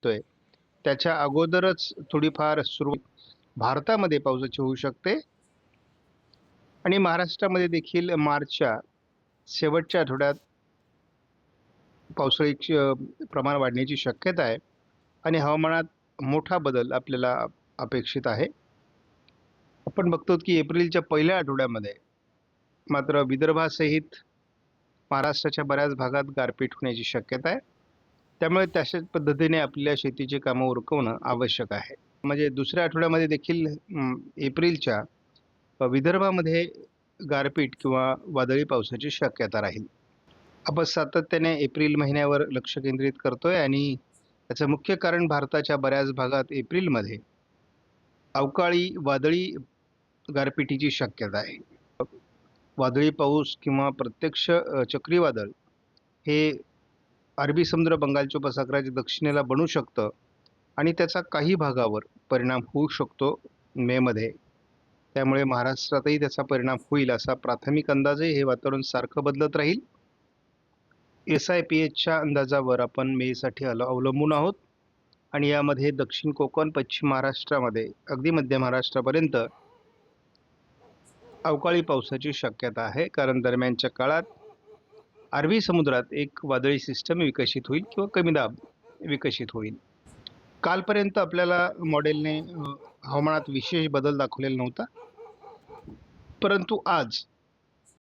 वाटतोय त्याच्या अगोदरच थोडीफार सुरुवात भारतामध्ये पावसाची होऊ शकते आणि महाराष्ट्रामध्ये देखील मार्चच्या शेवटच्या आठवड्यात पावसाळीचे प्रमाण वाढण्याची शक्यता आहे आणि हवामानात मोठा बदल आपल्याला अपेक्षित आहे. आपण बघतो की एप्रिलच्या पहिल्या आठवड्यामध्ये मात्र विदर्भासहित महाराष्ट्राच्या बऱ्याच भागात गारपीट होण्याची शक्यता आहे. त्यामुळे तशाच पद्धतीने आपल्या शेतीची कामं उरकवणं आवश्यक आहे. म्हणजे दुसऱ्या आठवड्यामध्ये देखील एप्रिलच्या विदर्भामध्ये गारपीट किंवा वादळी पावसाची शक्यता राहील. आपण सातत्याने एप्रिल महिन्यावर लक्ष केंद्रित करतोय आणि याचं मुख्य कारण भारताच्या बऱ्याच भागात एप्रिलमध्ये अवकाळी वादळी गारपिटीची शक्यता आहे. वादळी पाऊस किंवा प्रत्यक्ष चक्रीवादळ हे अरबी समुद्र बंगालच्या उपसागराच्या दक्षिणेला बनू शकतं आणि त्याचा काही भागावर परिणाम होऊ शकतो मेमध्ये. त्यामुळे महाराष्ट्रातही त्याचा परिणाम होईल असा प्राथमिक अंदाज आहे. हे वातावरण सारखं बदलत राहील. SIPHच्या अंदाजावर आपण मेसाठी अवलंबून आहोत आणि यामध्ये दक्षिण कोकण, पश्चिम महाराष्ट्रामध्ये अगदी मध्य महाराष्ट्रापर्यंत अवकाळी पावसाची शक्यता आहे. कारण दरम्यानच्या काळात अरबी समुद्रात एक वादळी सिस्टम विकसित होईल किंवा कमी दाब विकसित होईल. कालपर्यंत आपल्याला मॉडेलने हवामानात विशेष बदल दाखवलेला नव्हता. परंतु आज